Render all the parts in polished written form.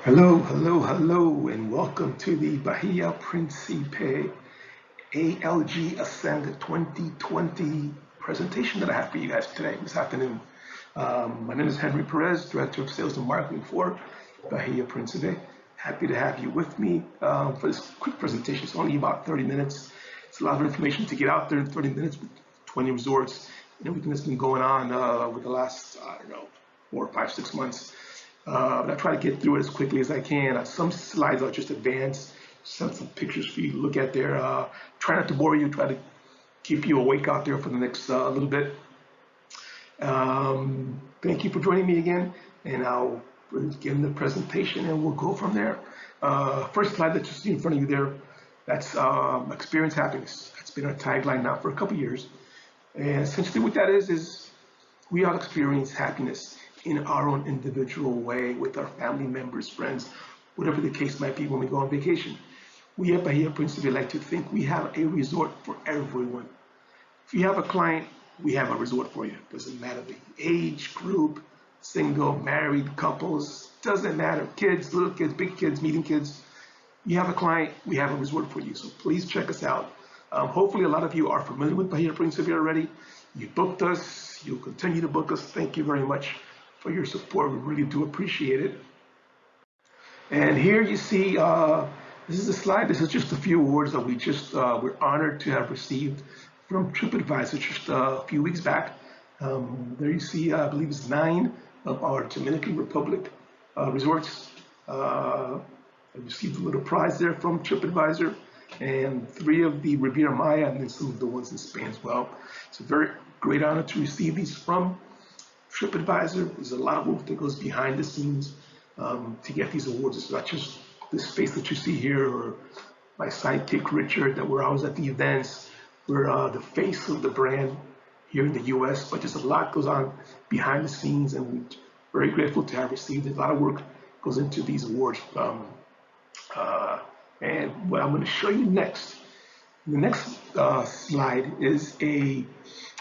Hello, and welcome to the Bahia Principe ALG Ascend 2020 presentation that I have for you guys today, this afternoon. My name is Henry Perez, Director of Sales and Marketing for Bahia Principe. Happy to have you with me for this quick presentation. It's only about 30 minutes. It's a lot of information to get out there in 30 minutes with 20 resorts and everything that's been going on over the last, 4, 5, 6 months. But I try to get through it as quickly as I can. Some slides are just advanced, some pictures for you to look at there. Try not to bore you, try to keep you awake out there for the next little bit. Thank you for joining me again, and I'll begin the presentation and we'll go from there. First slide that you see in front of you there, that's experience happiness. That's been our tagline now for a couple years. And essentially what that is we all experience happiness in our own individual way with our family members, friends, whatever the case might be when we go on vacation. We at Bahia Principe like to think we have a resort for everyone. If you have a client, we have a resort for you. Doesn't matter the age, group, single, married, couples, doesn't matter. Kids, little kids, big kids, meeting kids. You have a client, we have a resort for you. So please check us out. Hopefully a lot of you are familiar with Bahia Principe already. You booked us, you'll continue to book us. Thank you very much for your support. We really do appreciate it. And here you see, this is a slide. This is just a few awards that we just, we're honored to have received from TripAdvisor just a few weeks back. There you see, I believe it's 9 of our Dominican Republic resorts. I received a little prize there from TripAdvisor, and 3 of the Riviera Maya, and then some of the ones in Spain as well. It's a very great honor to receive these from TripAdvisor. There's a lot of work that goes behind the scenes to get these awards. It's not just this face that you see here or my sidekick Richard, that we're always at the events. We're the face of the brand here in the US, but just a lot goes on behind the scenes, and we're very grateful to have received it. A lot of work goes into these awards. And what I'm going to show you next, the next slide is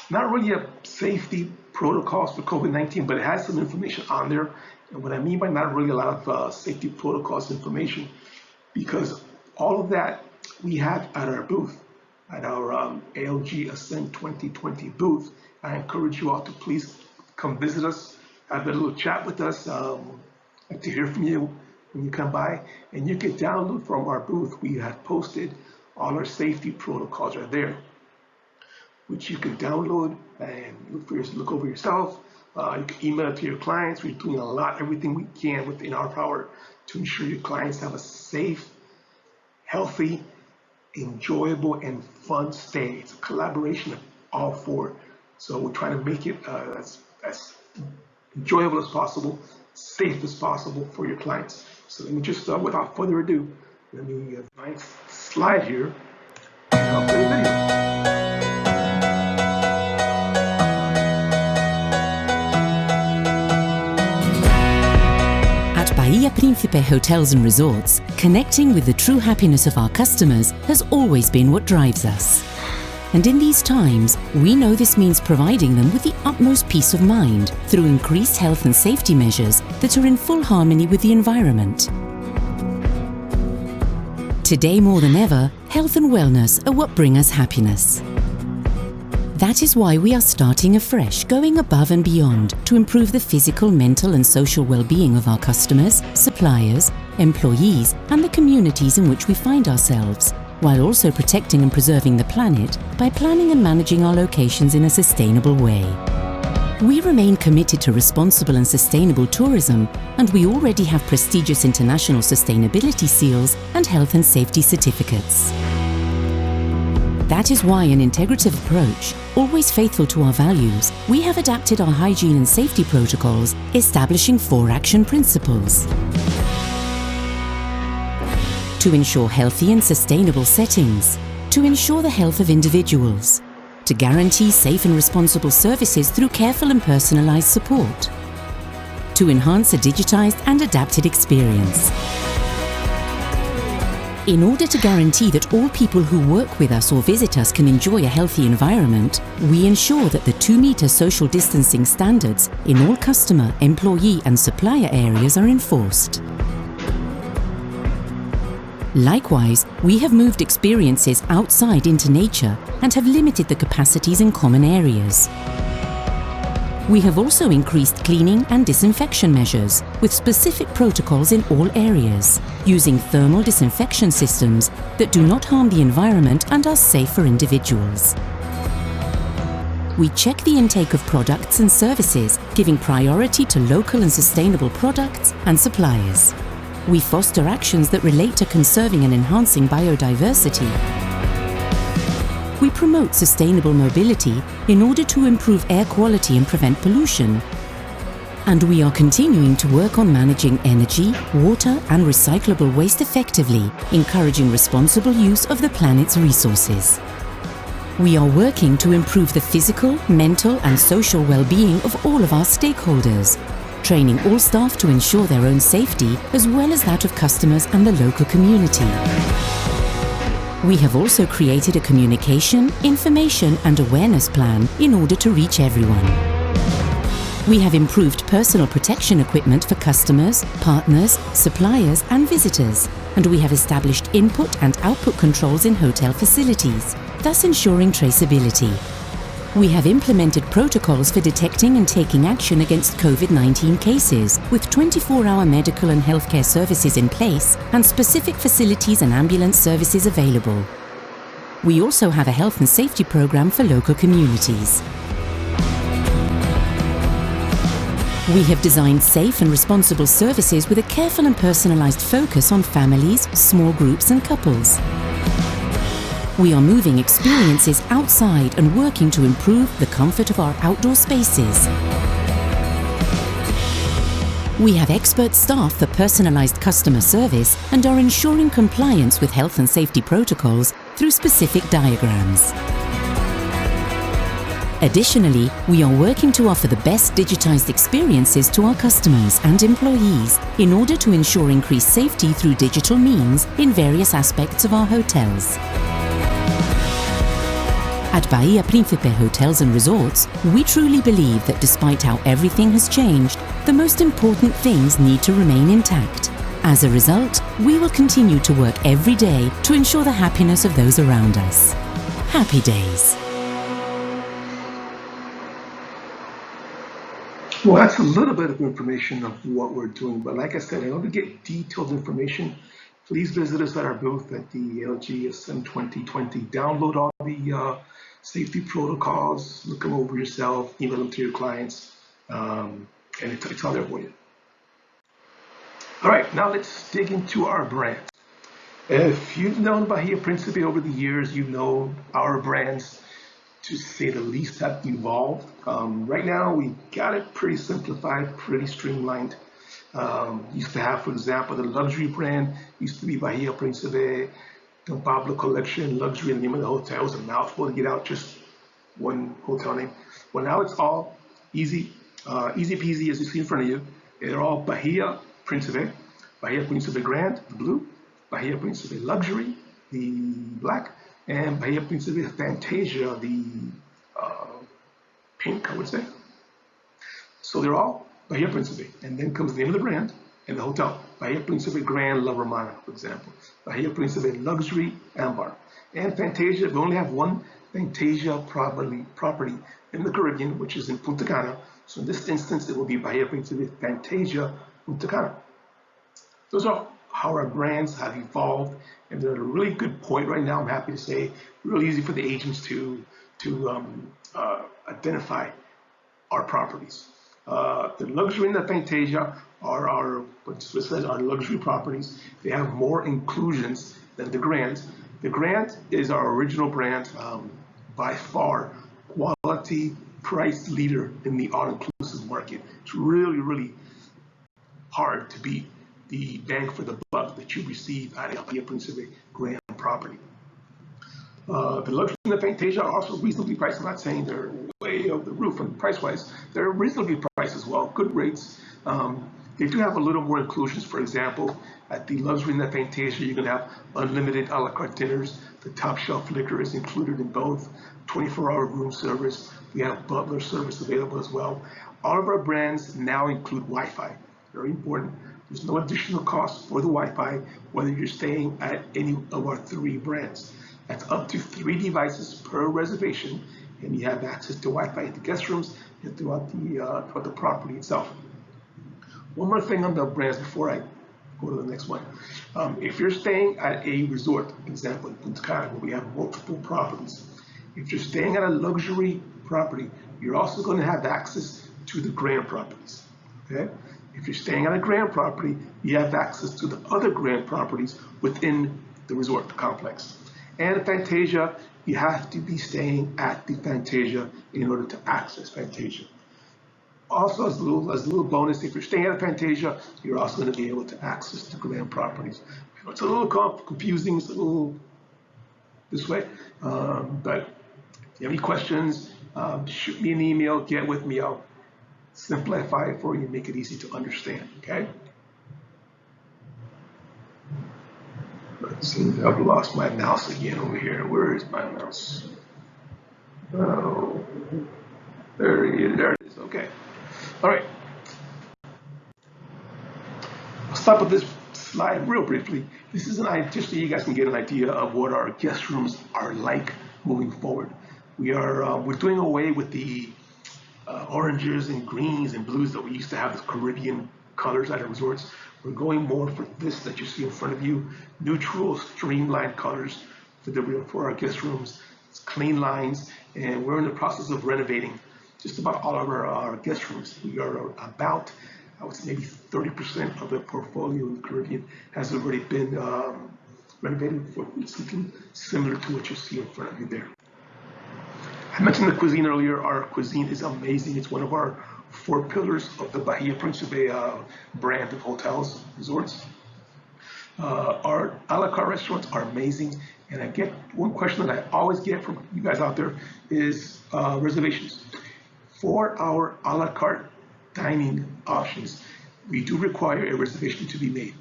not really a safety protocols for COVID-19, but it has some information on there. And what I mean by not really a lot of safety protocols information, because all of that we have at our booth, at our ALG Ascend 2020 booth. I encourage you all to please come visit us, have a little chat with us. I'd like to hear from you when you come by, and you can download from our booth. We have posted all our safety protocols are there, which you can download and look over yourself. You can email it to your clients. We're doing everything we can within our power to ensure your clients have a safe, healthy, enjoyable, and fun stay. It's a collaboration of all 4. So we're trying to make it as enjoyable as possible, safe as possible for your clients. So let me just, without further ado, let me advance the slide here, and I'll play the video. At Bahia Principe Hotels and Resorts, connecting with the true happiness of our customers has always been what drives us. And in these times, we know this means providing them with the utmost peace of mind through increased health and safety measures that are in full harmony with the environment. Today more than ever, health and wellness are what bring us happiness. That is why we are starting afresh, going above and beyond to improve the physical, mental and social well-being of our customers, suppliers, employees and the communities in which we find ourselves, while also protecting and preserving the planet by planning and managing our locations in a sustainable way. We remain committed to responsible and sustainable tourism, and we already have prestigious international sustainability seals and health and safety certificates. That is why an integrative approach, always faithful to our values, we have adapted our hygiene and safety protocols, establishing 4 action principles. To ensure healthy and sustainable settings, to ensure the health of individuals, to guarantee safe and responsible services through careful and personalized support, to enhance a digitized and adapted experience. In order to guarantee that all people who work with us or visit us can enjoy a healthy environment, we ensure that the 2-meter social distancing standards in all customer, employee and supplier areas are enforced. Likewise, we have moved experiences outside into nature and have limited the capacities in common areas. We have also increased cleaning and disinfection measures with specific protocols in all areas, using thermal disinfection systems that do not harm the environment and are safe for individuals. We check the intake of products and services, giving priority to local and sustainable products and suppliers. We foster actions that relate to conserving and enhancing biodiversity. We promote sustainable mobility in order to improve air quality and prevent pollution. And we are continuing to work on managing energy, water and recyclable waste effectively, encouraging responsible use of the planet's resources. We are working to improve the physical, mental and social well-being of all of our stakeholders, training all staff to ensure their own safety as well as that of customers and the local community. We have also created a communication, information and awareness plan in order to reach everyone. We have improved personal protection equipment for customers, partners, suppliers and visitors, and we have established input and output controls in hotel facilities, thus ensuring traceability. We have implemented protocols for detecting and taking action against COVID-19 cases, with 24-hour medical and healthcare services in place and specific facilities and ambulance services available. We also have a health and safety program for local communities. We have designed safe and responsible services with a careful and personalized focus on families, small groups and couples. We are moving experiences outside and working to improve the comfort of our outdoor spaces. We have expert staff for personalized customer service and are ensuring compliance with health and safety protocols through specific diagrams. Additionally, we are working to offer the best digitized experiences to our customers and employees in order to ensure increased safety through digital means in various aspects of our hotels. At Bahia Principe Hotels and Resorts, we truly believe that despite how everything has changed, the most important things need to remain intact. As a result, we will continue to work every day to ensure the happiness of those around us. Happy days. Well, that's a little bit of information of what we're doing, but like I said, in order to get detailed information, please visit us at our booth at the LGSM 2020. Download all the safety protocols, look them over yourself, email them to your clients, and it's all there for you. All right, now let's dig into our brand. If you've known Bahia Principe over the years, you know our brands, to say the least, have evolved. Right now, we got it pretty simplified, pretty streamlined. Used to have, for example, the luxury brand used to be Bahia Principe, the Pablo Collection, luxury, and the name of the hotel was a mouthful to get out just one hotel name. Well, now it's all easy peasy, as you see in front of you. They're all Bahia Principe Grand, the blue, Bahia Principe Luxury, the black, and Bahia Principe Fantasia, the pink, I would say. So they're all Bahia Principe, and then comes the name of the brand and the hotel. Bahia Principe Grand La Romana, for example. Bahia Principe Luxury Ambar. And Fantasia, we only have one Fantasia property in the Caribbean, which is in Punta Cana. So in this instance, it will be Bahia Principe Fantasia Punta Cana. Those are how our brands have evolved, and they're at a really good point right now. I'm happy to say, really easy for the agents to identify our properties. The luxury and the Fantasia are our luxury properties. They have more inclusions than the Grand. The Grand is our original brand, by far, quality price leader in the all-inclusive market. It's really, really hard to beat the bang for the buck that you receive at a Bahia Principe Grand property. The luxury and the Fantasia are also reasonably priced. I'm not saying they're way over the roof on price-wise. They're reasonably priced as well, good rates. They do have a little more inclusions. For example, at the luxury and the Fantasia, you're gonna have unlimited a la carte dinners. The top shelf liquor is included in both. 24-hour room service. We have butler service available as well. All of our brands now include Wi-Fi. Very important. There's no additional cost for the Wi-Fi, whether you're staying at any of our 3 brands. That's up to 3 devices per reservation, and you have access to Wi-Fi in the guest rooms and throughout the property itself. One more thing on the brands before I go to the next one. If you're staying at a resort, example in Punta Cana, where we have multiple properties, if you're staying at a luxury property, you're also going to have access to the grand properties. Okay? If you're staying at a grand property, you have access to the other grand properties within the resort complex. And at Fantasia, you have to be staying at the Fantasia in order to access Fantasia. Also, as a little bonus, if you're staying at a Fantasia, you're also going to be able to access the grand properties. It's a little confusing, it's a little this way, but if you have any questions, shoot me an email, get with me, I'll simplify it for you, make it easy to understand, okay? Let's see, I've lost my mouse again over here. Where is my mouse? Oh, there it is, okay. All right. I'll stop with this slide real briefly. This is just so you guys can get an idea of what our guest rooms are like moving forward. We're doing away with the oranges and greens and blues that we used to have, the Caribbean colors at our resorts. We're going more for this that you see in front of you, neutral, streamlined colors for our guest rooms. It's clean lines, and we're in the process of renovating just about all of our guest rooms. We are about, I would say maybe 30% of the portfolio in the Caribbean has already been renovated for something similar to what you see in front of you there. I mentioned the cuisine earlier. Our cuisine is amazing. It's one of our 4 pillars of the Bahia Principe brand of hotels, resorts. Our a la carte restaurants are amazing. And I get one question that I always get from you guys out there is reservations. For our a la carte dining options, we do require a reservation to be made.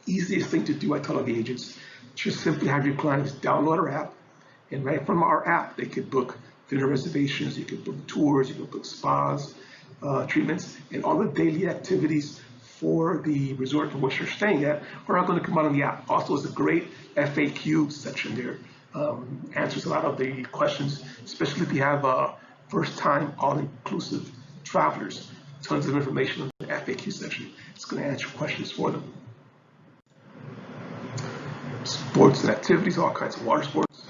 Easiest thing to do, I tell the agents, just simply have your clients download our app, and right from our app, they could book dinner reservations, you could book tours, you could book spas, treatments, and all the daily activities for the resort in which you're staying at are all going to come out on the app. Also, it's a great FAQ section there. Answers a lot of the questions, especially if you have first-time, all-inclusive travelers. Tons of information on the FAQ section. It's going to answer questions for them. Sports and activities, all kinds of water sports.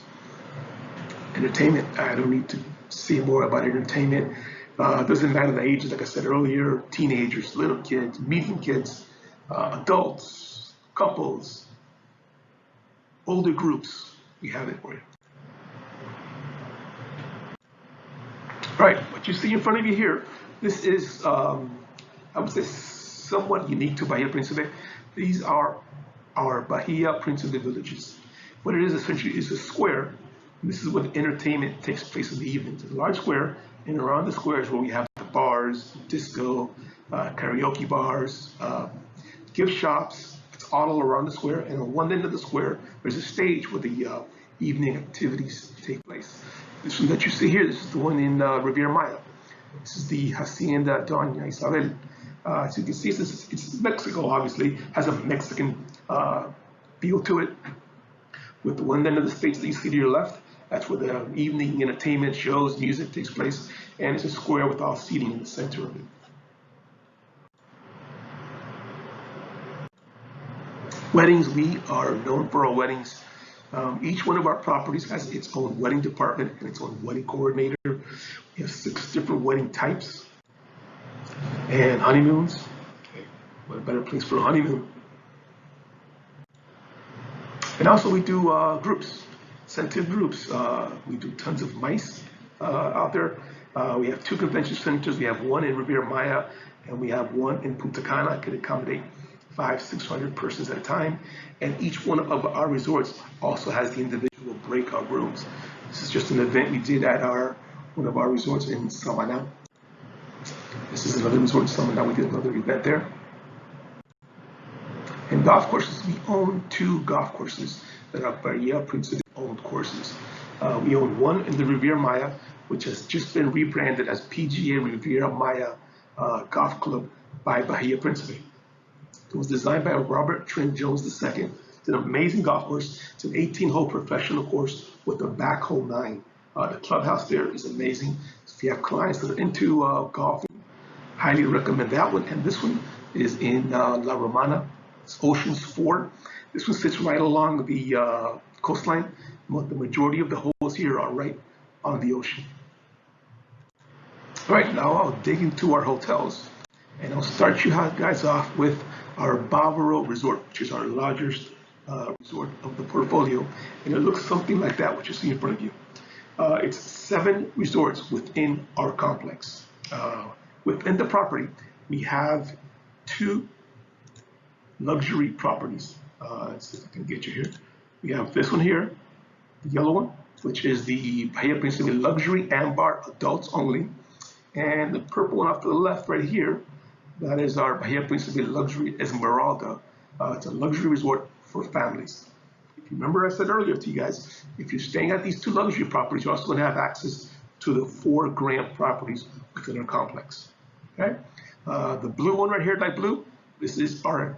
Entertainment, I don't need to say more about entertainment. Doesn't matter the ages, like I said earlier, teenagers, little kids, medium kids, adults, couples, older groups, we have it for you. All right, what you see in front of you here, this is, I would say, somewhat unique to Bahia Principe. These are our Bahia Principe villages. What it is essentially is a square. And this is where the entertainment takes place in the evenings. It's a large square, and around the square is where we have the bars, disco, karaoke bars, gift shops. It's all around the square, and on one end of the square, there's a stage where the evening activities take place. This one that you see here, this is the one in Riviera Maya. This is the Hacienda Doña Isabel. As you can see, it's Mexico, obviously, has a Mexican feel to it. With the one end of the stage that you see to your left, that's where the evening entertainment, shows, music takes place, and it's a square with all seating in the center of it. Weddings, we are known for our weddings. Each one of our properties has its own wedding department and its own wedding coordinator. We have 6 different wedding types. And honeymoons. Okay, what a better place for a honeymoon. And also we do groups, incentive groups. We do tons of MICE out there. We have 2 convention centers. We have one in Riviera Maya, and we have one in Punta Cana. It can accommodate 500-600 persons at a time. And each one of our resorts also has the individual breakout rooms. This is just an event we did at one of our resorts in Cana. This is another resort in Cana. We did another event there. And golf courses, we own 2 golf courses that are Bahia Principe owned courses. We own one in the Riviera Maya, which has just been rebranded as PGA Riviera Maya Golf Club by Bahia Principe. It was designed by Robert Trent Jones II. It's an amazing golf course. It's an 18-hole professional course with a back hole 9. The clubhouse there is amazing. If you have clients that are into golf, highly recommend that one. And this one is in La Romana. It's Oceans 4. This one sits right along the coastline. The majority of the holes here are right on the ocean. All right, now I'll dig into our hotels. And I'll start you guys off with our Bavaro Resort, which is our largest resort of the portfolio. And it looks something like that, what you see in front of you. It's 7 resorts within our complex. Within the property, we have 2 luxury properties. Let's see if I can get you here. We have this one here, the yellow one, which is the Bahia Principe Luxury Ambar Adults Only. And the purple one off to the left right here, that is our Bahia Principe Luxury Esmeralda. It's a luxury resort for families. If you remember, I said earlier to you guys, if you're staying at these 2 luxury properties, you're also going to have access to the 4 grand properties within our complex. Okay, the blue one right here, light blue, this is our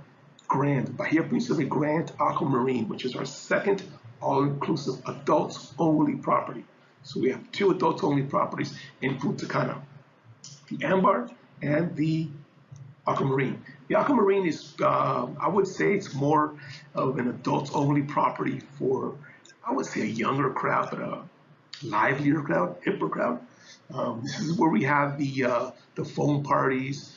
Grand Bahia Principe Grand Aquamarine, which is our second all-inclusive adults-only property. So we have 2 adults-only properties in Punta Cana, the Ambar and the Aquamarine. The Aquamarine is, I would say, it's more of an adults-only property for, I would say, a younger crowd, but a livelier crowd, hipper crowd. This is where we have the phone parties.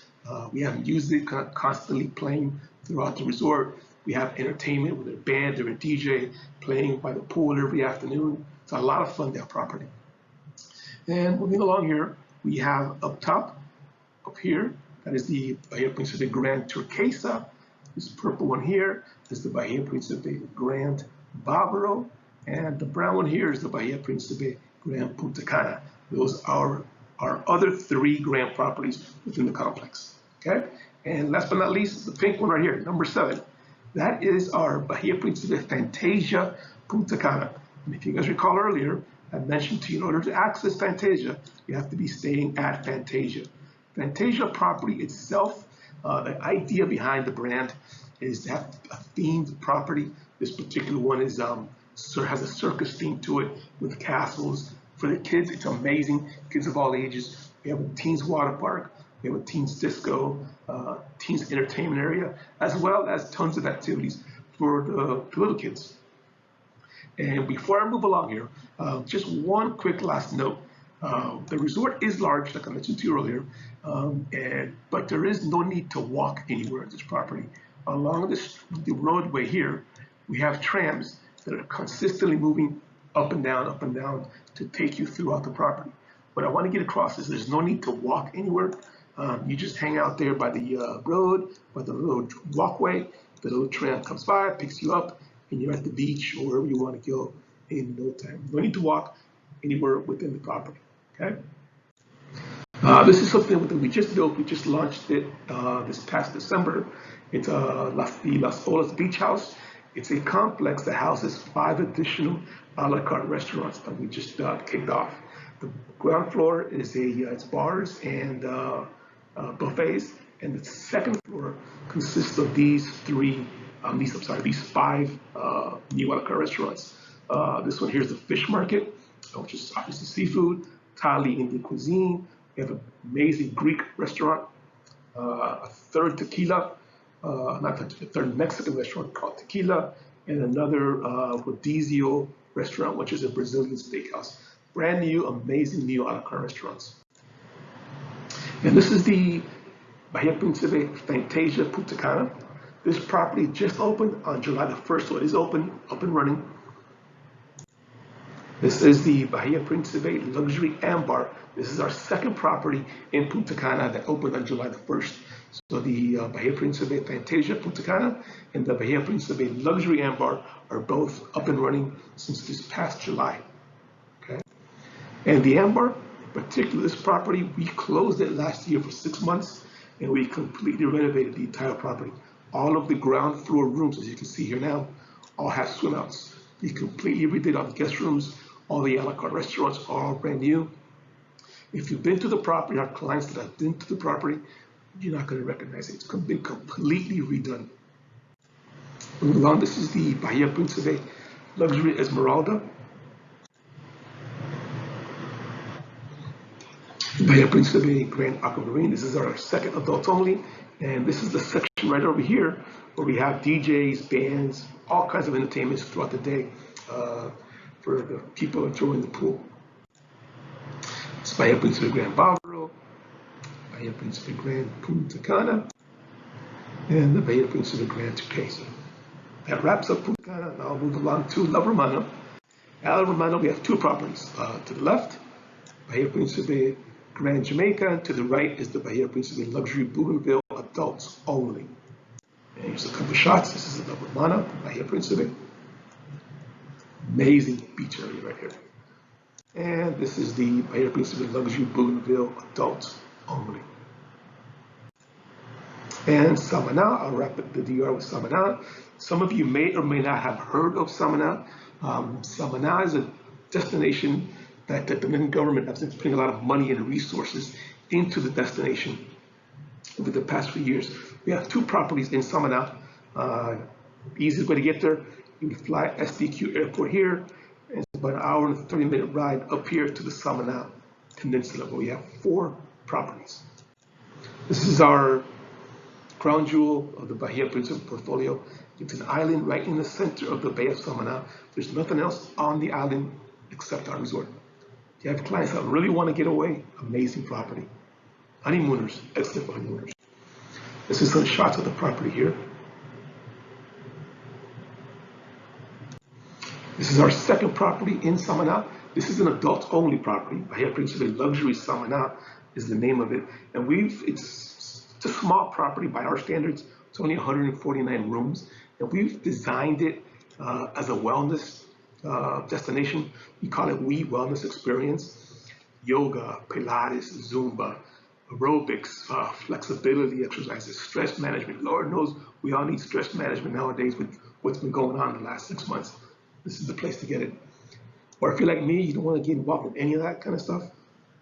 We have music constantly playing throughout the resort. We have entertainment with a band or a DJ playing by the pool every afternoon. It's a lot of fun, that property. And moving along here, we have up top, up here, that is the Bahia Principe Grand Turquesa. This purple one here is the Bahia Principe Grand Bavaro. And the brown one here is the Bahia Principe Grand Punta Cana. Those are our other 3 grand properties within the complex. Okay? And last but not least, the pink one right here, number 7. That is our Bahia Principe Fantasia Punta Cana. And if you guys recall earlier, I mentioned to you, in order to access Fantasia, you have to be staying at Fantasia. Fantasia property itself, the idea behind the brand is to have a themed property. This particular one is has a circus theme to it with castles. For the kids, it's amazing. Kids of all ages. We have a teens water park. We have a teens disco, teens entertainment area, as well as tons of activities for the little kids. And before I move along here, just one quick last note. The resort is large, like I mentioned to you earlier, but there is no need to walk anywhere on this property. Along the roadway here, we have trams that are consistently moving up and down to take you throughout the property. What I want to get across is there's no need to walk anywhere. You just hang out there by the road, by the little walkway. The little tram comes by, picks you up, and you're at the beach or wherever you want to go in no time. No need to walk anywhere within the property. Okay. This is something that we just built. We just launched it this past December. It's the Las Olas Beach House. It's a complex that houses 5 additional a la carte restaurants that we just kicked off. The ground floor is it's bars and buffets, and the second floor consists of these 5 new a la carte restaurants. This one here is the fish market, which is obviously seafood, Thai Indian cuisine. We have an amazing Greek restaurant, a third Mexican restaurant called Tequila, and another Rodizio restaurant, which is a Brazilian steakhouse. Brand new, amazing new a la carte restaurants. And this is the Bahia Principe Fantasia Punta Cana. This property just opened on July the 1st, so it is open, up and running. This is the Bahia Principe Luxury Ambar. This is our second property in Punta Cana that opened on July the 1st. So the Bahia Principe Fantasia Punta Cana and the Bahia Principe Luxury Ambar are both up and running since this past July. Okay. And the Ambar, in particular, this property, we closed it last year for 6 months, and we completely renovated the entire property. All of the ground floor rooms, as you can see here now, all have swim outs. We completely redid all the guest rooms. All the a la carte restaurants are all brand new. If you've been to the property, our clients that have been to the property, You're not going to recognize it. It's been completely redone. Moving along, this is the Bahia Principe Luxury Esmeralda. Bahia Principe Grand Aquamarine. This is our second adult only. And this is the section right over here where we have DJs, bands, all kinds of entertainments throughout the day for the people enjoying the pool. It's Bahia Principe Grand Bávaro, Bahia Principe Grand Punta Cana, and the Bahia Principe Grand Turquesa. That wraps up Punta Cana. Now I'll move along to La Romana. At La Romana, we have two properties. To the left, Bahia Principe Grand Jamaica. To the right is the Bahia Principe Luxury Bougainville Adults Only. And here's a couple of shots. This is the La Romana, Bahia Principe. Amazing beach area right here. And this is the Bahia Principe Luxury Bougainville Adults Only. And Samana, I'll wrap up the DR with Samana. Some of you may or may not have heard of Samana. Samana is a destination that the Dominican government has been putting a lot of money and resources into the destination over the past few years. We have two properties in Samana. Easiest way to get there, you would fly SDQ Airport here, and it's about an hour and 30-minute ride up here to the Samana Peninsula, where we have four properties. This is our crown jewel of the Bahia Principe portfolio. It's an island right in the center of the Bay of Samana. There's nothing else on the island except our resort. If you have clients that really want to get away, amazing property. Honeymooners, excellent for honeymooners. This is some shots of the property here. This is our second property in Samana. This is an adult-only property. Bahia Principe Luxury Samana is the name of it. And it's a small property by our standards. It's only 149 rooms. And we've designed it as a wellness destination. We call it We Wellness Experience. Yoga, Pilates, Zumba, aerobics, flexibility exercises, stress management. Lord knows we all need stress management nowadays with what's been going on in the last 6 months. This is the place to get it. Or if you're like me, you don't want to get involved in any of that kind of stuff,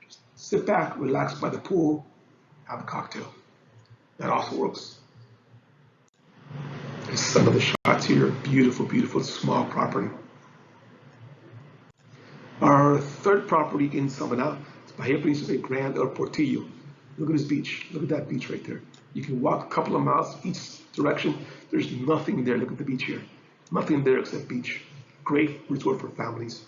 just sit back, relax by the pool, have a cocktail. That also works. There's some of the shots here. Beautiful, beautiful, small property. Our third property in Samana is Bahia Principe Grand El Portillo. Look at this beach. Look at that beach right there. You can walk a couple of miles each direction. There's nothing there. Look at the beach here. Nothing there except beach. Great resort for families.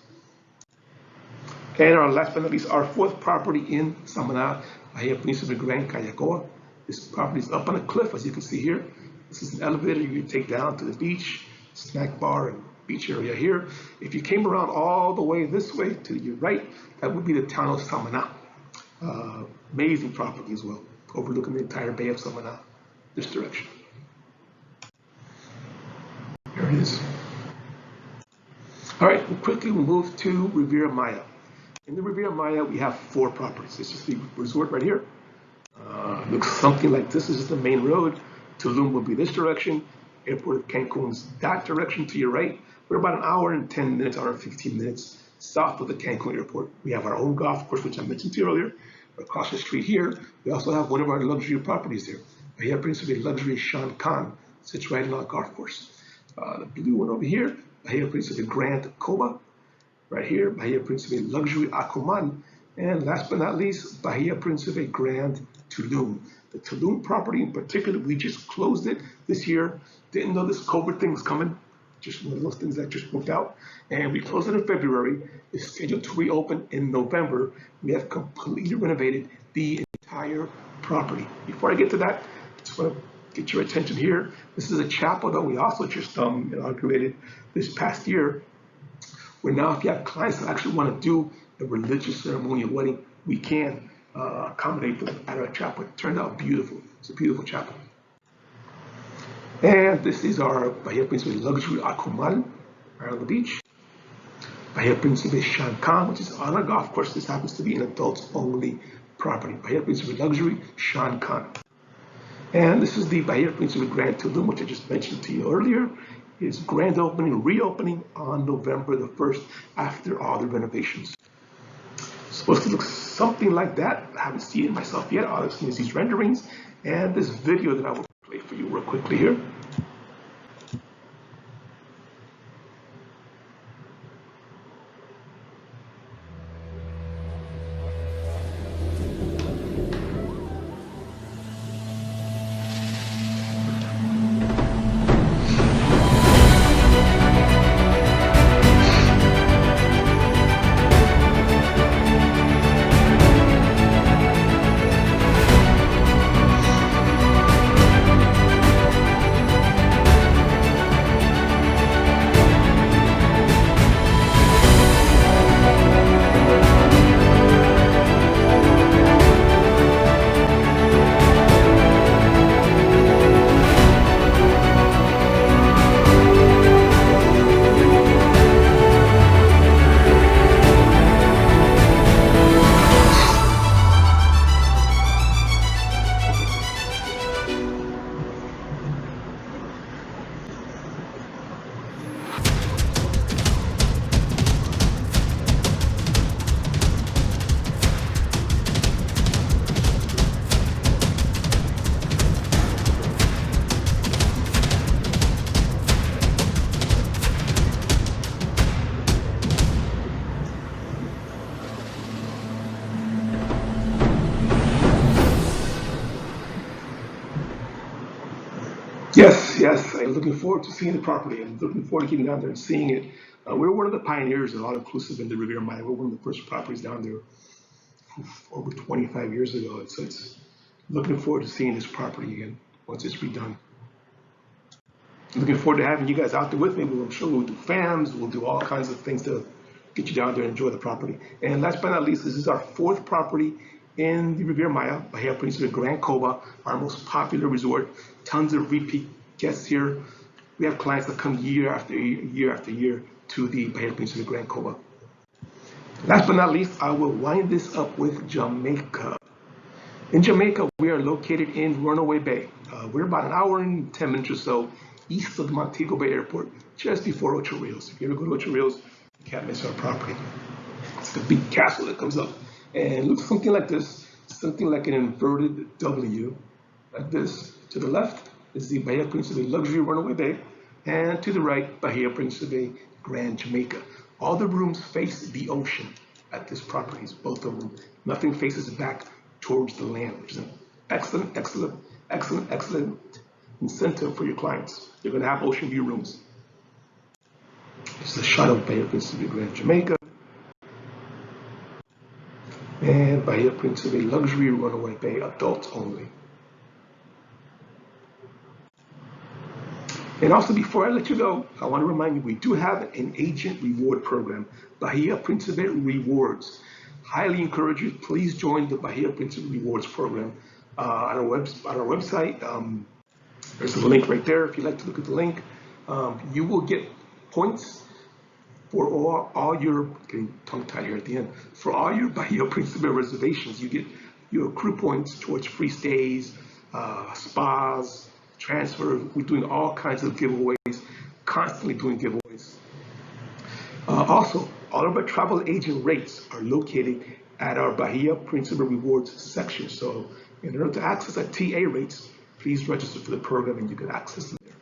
And our last but not least, our fourth property in Samana, Bahia Principe Grand Cayacoa. This property is up on a cliff, as you can see here. This is an elevator you can take down to the beach, snack bar, and beach area here. If you came around all the way this way to your right, that would be the town of Samana. Amazing property as well, overlooking the entire Bay of Samana, this direction. There it is. All right, quickly we'll move to Riviera Maya. In the Riviera Maya, we have four properties. This is the resort right here. Looks something like this. This is the main road. Tulum will be this direction. Airport of Cancun's that direction to your right. We're about an hour and 10 minutes, hour and 15 minutes south of the Cancun airport. We have our own golf course, which I mentioned to you earlier. Across the street here, we also have one of our luxury properties here. Bahia Principe Luxury Shan Khan sits right on our golf course. The blue one over here, Bahia Principe Grand Coba. Right here, Bahia Principe Luxury Akuman. And last but not least, Bahia Principe Grand Tulum. The Tulum property in particular, we just closed it this year. Didn't know this COVID thing was coming. Just one of those things that just worked out. And we closed it in February. It's scheduled to reopen in November. We have completely renovated the entire property. Before I get to that, I just want to get your attention here. This is a chapel that we also just inaugurated this past year. Where now, if you have clients that actually want to do a religious ceremonial wedding, we can accommodate them at our chapel. It turned out beautiful. It's a beautiful chapel. And this is our Bahia Principe Luxury Akumal, right on the beach. Bahia Principe Shan Khan, which is on our golf course. This happens to be an adults-only property. Bahia Principe Luxury Shan Khan. And this is the Bahia Principe Grand Tulum, which I just mentioned to you earlier. It's grand opening, reopening on November the 1st after all the renovations. It's supposed to look something like that. I haven't seen it myself yet. All I've seen is these renderings. and this video that I will play for you real quickly here. Yes, I'm looking forward to seeing the property. I'm looking forward to getting down there and seeing it. We're one of the pioneers of all-inclusive in the Riviera Maya. We're one of the first properties down there over 25 years ago. So it's looking forward to seeing this property again once it's redone. Looking forward to having you guys out there with me. I'm sure we'll do FAMs, we'll do all kinds of things to get you down there and enjoy the property. And last but not least, this is our fourth property in the Riviera Maya, Bahia Principe, Grand Coba, our most popular resort. Tons of repeat guests here. We have clients that come year after year to the Bahia Principe, Grand Coba. Last but not least, I will wind this up with Jamaica. In Jamaica, we are located in Runaway Bay. We're about an hour and 10 minutes or so east of the Montego Bay Airport, just before Ocho Rios. If you ever go to Ocho Rios, you can't miss our property. It's the big castle that comes up. And it looks something like this, something like an inverted W, like this. To the left is the Bahia Principe Luxury Runaway Bay, and to the right, Bahia Principe Grand Jamaica. All the rooms face the ocean at this property, both of them. Nothing faces back towards the land, which is an excellent incentive for your clients. You're going to have ocean view rooms. This is a shot of Bahia Principe Grand Jamaica and Bahia Principe Luxury Runaway Bay, adults only. And also, before I let you go, I want to remind you, we do have an agent reward program, Bahia Principe Rewards. Highly encourage you, please join the Bahia Principe Rewards program on our website. There's a link right there if you'd like to look at the link. You will get points for all your, getting tongue-tied here at the end, for all your Bahia Principe reservations. You get your accrue points towards free stays, spas, transfer. We're doing all kinds of giveaways, constantly doing giveaways. Also, all of our travel agent rates are located at our Bahia Principe Rewards section. So in order to access our TA rates, please register for the program and you can access them there.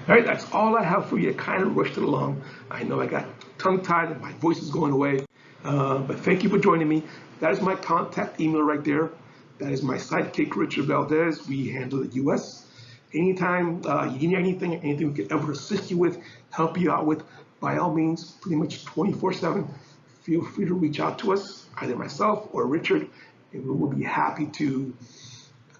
All right, that's all I have for you. I kind of rushed it along. I know I got tongue-tied and my voice is going away, but thank you for joining me. That is my contact email right there. That is my sidekick, Richard Valdez. We handle the U.S. Anytime you need anything we can ever assist you with, help you out with, by all means, pretty much 24/7, feel free to reach out to us, either myself or Richard, and we will be happy to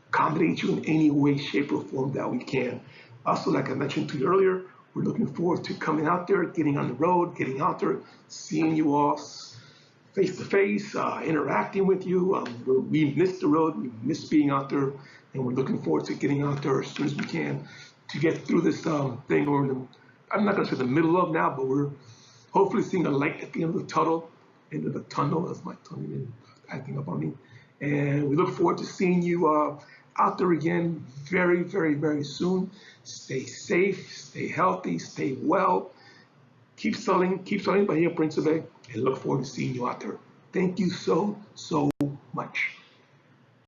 accommodate you in any way, shape, or form that we can. Also, like I mentioned to you earlier, we're looking forward to coming out there, getting on the road, getting out there, seeing you all face to face, interacting with you. We miss the road, we miss being out there, and we're looking forward to getting out there as soon as we can to get through this thing we're in the, I'm not going to say the middle of now, but we're hopefully seeing a light at the end of the tunnel, as my tongue is acting up on me. And we look forward to seeing you out there again very, very, very soon. Stay safe, stay healthy, stay well. Keep selling Bahia Principe, and look forward to seeing you out there. Thank you so much.